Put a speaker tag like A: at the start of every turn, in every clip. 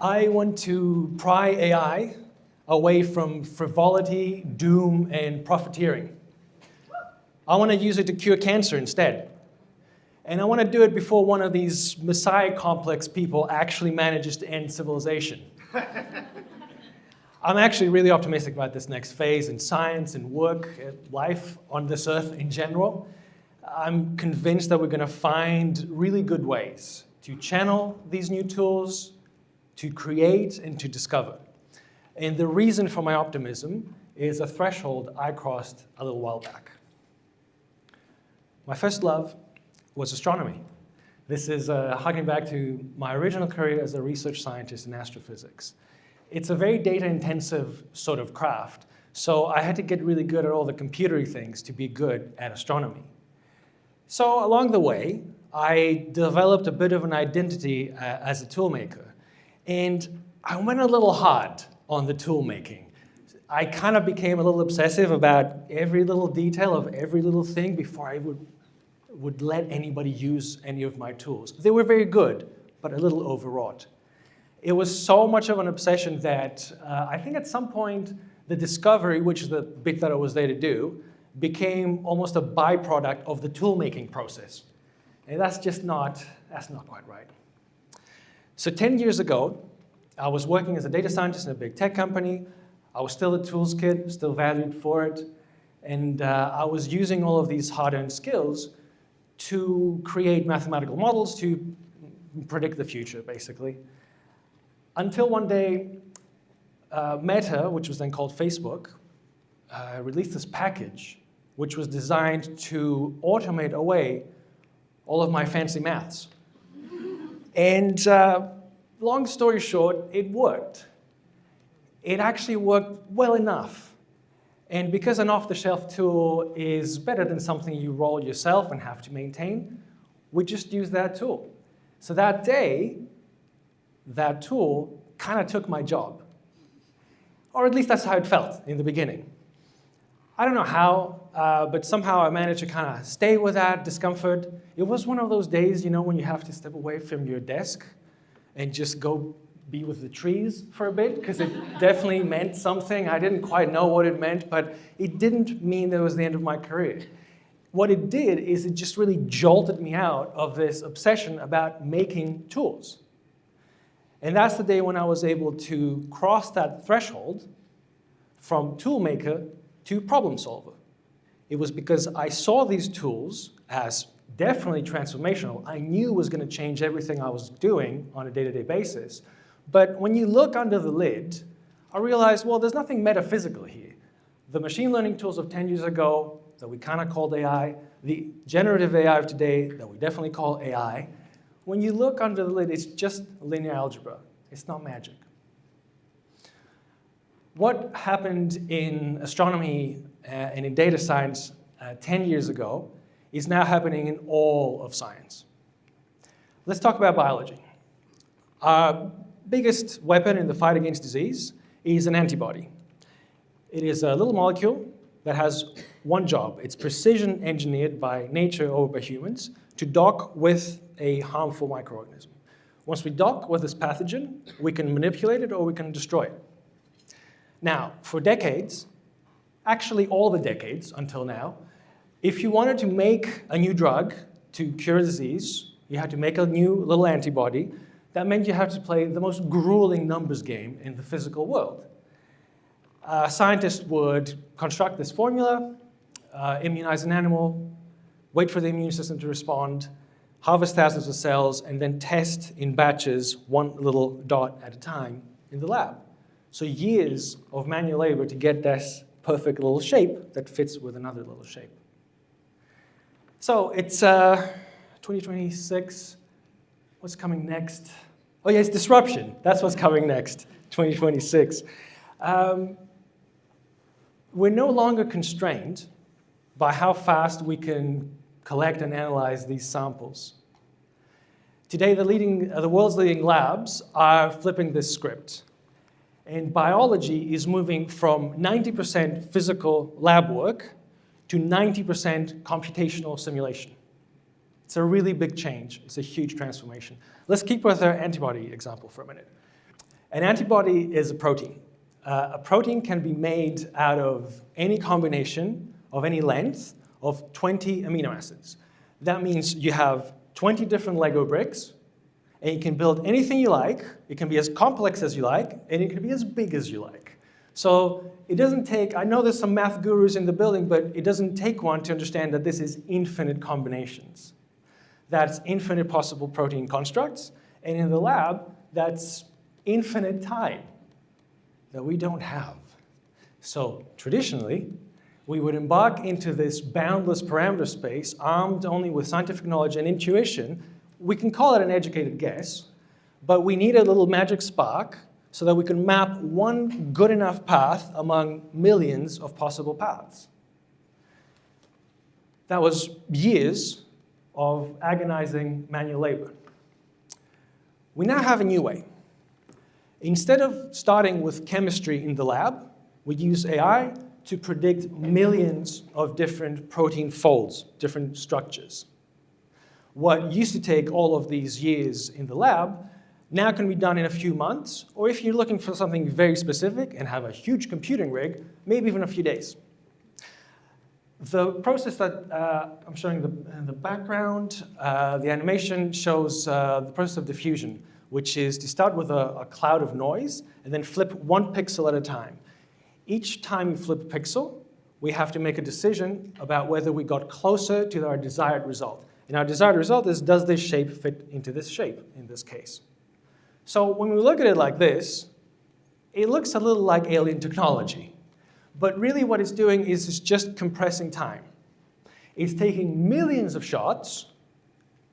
A: I want to pry AI away from frivolity, doom, and profiteering. I want to use it to cure cancer instead. And I want to do it before one of these Messiah complex people actually manages to end civilization. I'm actually really optimistic about this next phase in science and work, life on this earth in general. I'm convinced that we're going to find really good ways to channel these new tools, to create and to discover. And the reason for my optimism is a threshold I crossed a little while back. My first love was astronomy. This is harking back to my original career as a research scientist in astrophysics. It's a very data-intensive sort of craft, so I had to get really good at all the computery things to be good at astronomy. So along the way, I developed a bit of an identity as a toolmaker, and I went a little hard on the tool making. I kind of became a little obsessive about every little detail of every little thing before I would let anybody use any of my tools. They were very good, but a little overwrought. It was so much of an obsession that I think at some point the discovery, which is the bit that I was there to do, became almost a byproduct of the tool-making process. And that's not quite right. So 10 years ago, I was working as a data scientist in a big tech company. I was still a tools kid, still valued for it. And I was using all of these hard-earned skills to create mathematical models to predict the future, basically. Until one day, Meta, which was then called Facebook, released this package which was designed to automate away all of my fancy maths. And long story short, it worked. It actually worked well enough. And because an off-the-shelf tool is better than something you roll yourself and have to maintain, we just use that tool. So that day, that tool kind of took my job. Or at least that's how it felt in the beginning. I don't know how, but somehow I managed to kind of stay with that discomfort. It was one of those days, you know, when you have to step away from your desk and just go be with the trees for a bit, because it definitely meant something. I didn't quite know what it meant, but it didn't mean that it was the end of my career. What it did is it just really jolted me out of this obsession about making tools. And that's the day when I was able to cross that threshold from tool maker to problem solver. It was because I saw these tools as definitely transformational. I knew it was going to change everything I was doing on a day-to-day basis. But when you look under the lid, I realized, well, there's nothing metaphysical here. The machine learning tools of 10 years ago that we kind of called AI, the generative AI of today that we definitely call AI, when you look under the lid, it's just linear algebra. It's not magic. What happened in astronomy and in data science 10 years ago is now happening in all of science. Let's talk about biology. Our biggest weapon in the fight against disease is an antibody. It is a little molecule that has one job. It's precision engineered by nature or by humans to dock with a harmful microorganism. Once we dock with this pathogen, we can manipulate it or we can destroy it. Now, for decades, actually all the decades until now, if you wanted to make a new drug to cure a disease, you had to make a new little antibody. That meant you had to play the most grueling numbers game in the physical world. Scientists would construct this formula, immunize an animal, wait for the immune system to respond, harvest thousands of cells, and then test in batches one little dot at a time in the lab. So years of manual labor to get this perfect little shape that fits with another little shape. So it's 2026. What's coming next? Oh, yes, disruption. That's what's coming next, 2026. We're no longer constrained by how fast we can collect and analyze these samples. Today, the world's leading labs are flipping this script. And biology is moving from 90% physical lab work to 90% computational simulation. It's a really big change. It's a huge transformation. Let's keep with our antibody example for a minute. An antibody is a protein. A protein can be made out of any combination of any length of 20 amino acids. That means you have 20 different Lego bricks, and you can build anything you like. It can be as complex as you like, and it can be as big as you like. So it doesn't take, I know there's some math gurus in the building, but it doesn't take one to understand that this is infinite combinations. That's infinite possible protein constructs, and in the lab, that's infinite time that we don't have. So traditionally, we would embark into this boundless parameter space armed only with scientific knowledge and intuition. We can call it an educated guess, but we need a little magic spark so that we can map one good enough path among millions of possible paths. That was years of agonizing manual labor. We now have a new way. Instead of starting with chemistry in the lab, we use AI to predict millions of different protein folds, different structures. What used to take all of these years in the lab now can be done in a few months, or if you're looking for something very specific and have a huge computing rig, maybe even a few days. The process that I'm showing in the background, the animation shows the process of diffusion, which is to start with a cloud of noise and then flip one pixel at a time. Each time you flip a pixel, we have to make a decision about whether we got closer to our desired result. And our desired result is, does this shape fit into this shape, in this case? So when we look at it like this, it looks a little like alien technology. But really what it's doing is it's just compressing time. It's taking millions of shots,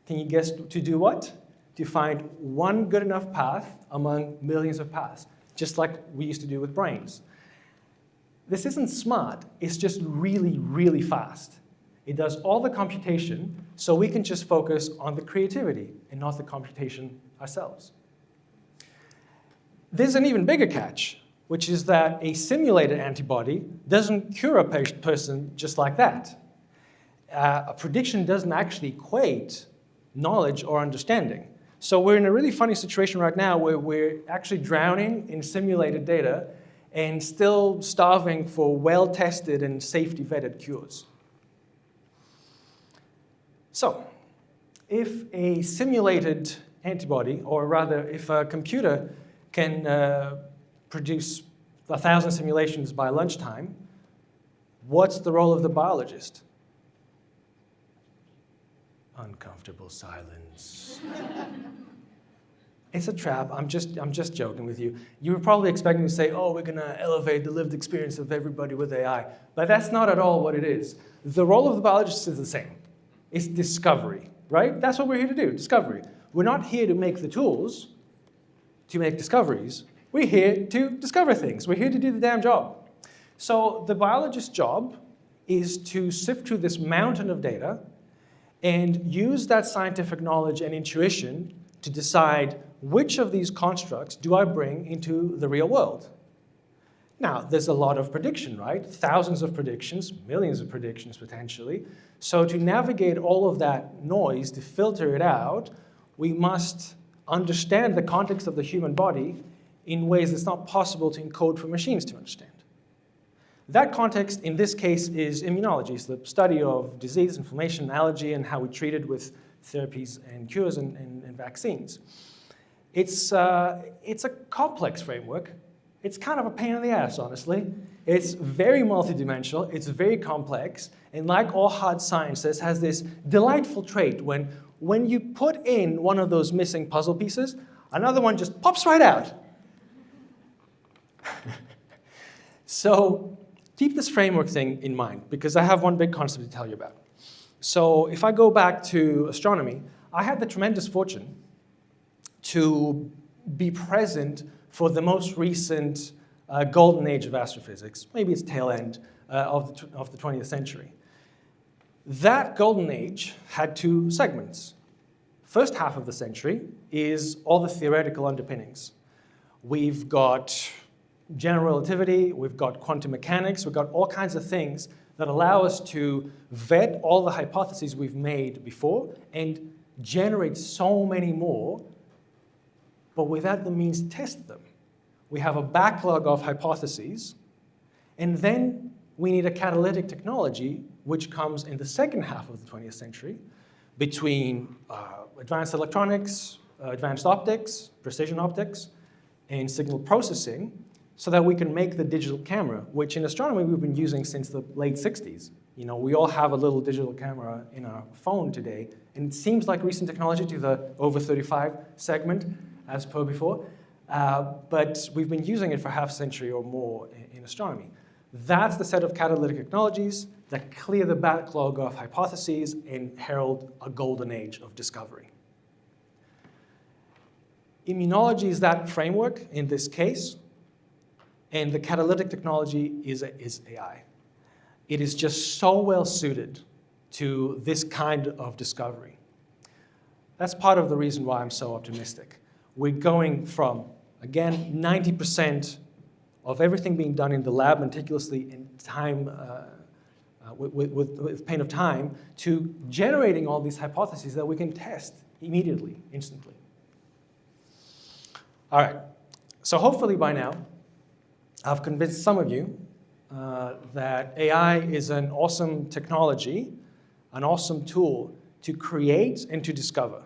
A: can you guess to do what? To find one good enough path among millions of paths, just like we used to do with brains. This isn't smart, it's just really, really fast. It does all the computation, so we can just focus on the creativity and not the computation ourselves. There's an even bigger catch, which is that a simulated antibody doesn't cure a person just like that. A prediction doesn't actually equate knowledge or understanding. So we're in a really funny situation right now where we're actually drowning in simulated data and still starving for well-tested and safety-vetted cures. So, if a simulated antibody, or rather if a computer can produce 1,000 simulations by lunchtime, what's the role of the biologist? Uncomfortable silence. It's a trap. I'm just joking with you. You were probably expecting me to say, oh, we're going to elevate the lived experience of everybody with AI. But that's not at all what it is. The role of the biologist is the same. It's discovery, right? That's what we're here to do, discovery. We're not here to make the tools to make discoveries. We're here to discover things. We're here to do the damn job. So the biologist's job is to sift through this mountain of data and use that scientific knowledge and intuition to decide which of these constructs do I bring into the real world. Now, there's a lot of prediction, right? Thousands of predictions, millions of predictions potentially. So to navigate all of that noise, to filter it out, we must understand the context of the human body in ways that's not possible to encode for machines to understand. That context, in this case, is immunology. It's the study of disease, inflammation, allergy, and how we treat it with therapies and cures and vaccines. It's a complex framework. It's kind of a pain in the ass, honestly. It's very multidimensional, it's very complex, and like all hard sciences, has this delightful trait when you put in one of those missing puzzle pieces, another one just pops right out. So keep this framework thing in mind, because I have one big concept to tell you about. So if I go back to astronomy, I had the tremendous fortune to be present for the most recent golden age of astrophysics, maybe its tail end of the 20th century. That golden age had two segments. First half of the century is all the theoretical underpinnings. We've got general relativity, we've got quantum mechanics, we've got all kinds of things that allow us to vet all the hypotheses we've made before and generate so many more, but without the means to test them. We have a backlog of hypotheses, and then we need a catalytic technology, which comes in the second half of the 20th century, between advanced electronics, advanced optics, precision optics, and signal processing, so that we can make the digital camera, which in astronomy we've been using since the late 60s. You know, we all have a little digital camera in our phone today, and it seems like recent technology to the over 35 segment, as per before, but we've been using it for half a century or more in astronomy. That's the set of catalytic technologies that clear the backlog of hypotheses and herald a golden age of discovery. Immunology is that framework in this case, and the catalytic technology is AI. It is just so well suited to this kind of discovery. That's part of the reason why I'm so optimistic. We're going from, again, 90% of everything being done in the lab meticulously in time, with pain of time, to generating all these hypotheses that we can test immediately, instantly. All right, so hopefully by now, I've convinced some of you that AI is an awesome technology, an awesome tool to create and to discover.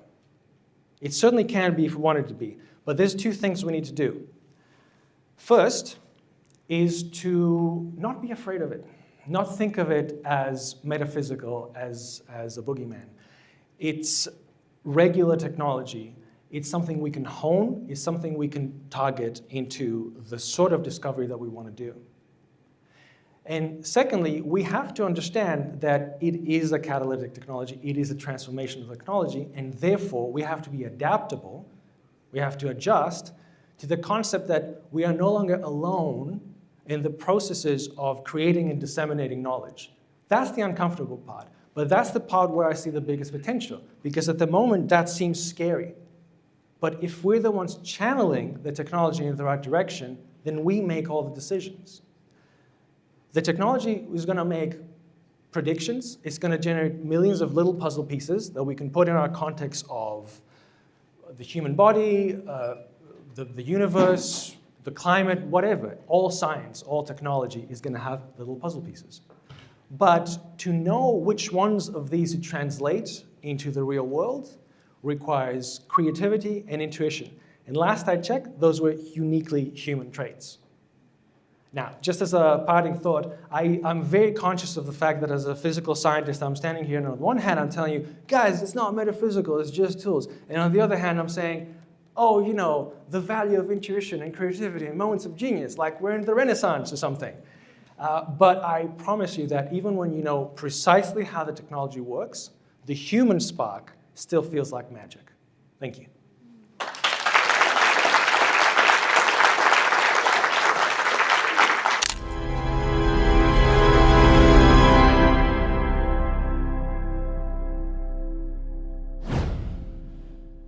A: It certainly can be if we want it to be, but there's two things we need to do. First is to not be afraid of it, not think of it as metaphysical, as a boogeyman. It's regular technology. It's something we can hone. It's something we can target into the sort of discovery that we want to do. And secondly, we have to understand that it is a catalytic technology. It is a transformational technology, and therefore we have to be adaptable. We have to adjust to the concept that we are no longer alone in the processes of creating and disseminating knowledge. That's the uncomfortable part, but that's the part where I see the biggest potential, because at the moment that seems scary. But if we're the ones channeling the technology in the right direction, then we make all the decisions. The technology is going to make predictions. It's going to generate millions of little puzzle pieces that we can put in our context of the human body, the universe, the climate, whatever. All science, all technology is going to have little puzzle pieces. But to know which ones of these to translate into the real world requires creativity and intuition. And last I checked, those were uniquely human traits. Now, just as a parting thought, I'm very conscious of the fact that as a physical scientist, I'm standing here and on one hand I'm telling you, guys, it's not metaphysical, it's just tools. And on the other hand, I'm saying, oh, you know, the value of intuition and creativity and moments of genius, like we're in the Renaissance or something. But I promise you that even when you know precisely how the technology works, the human spark still feels like magic. Thank you.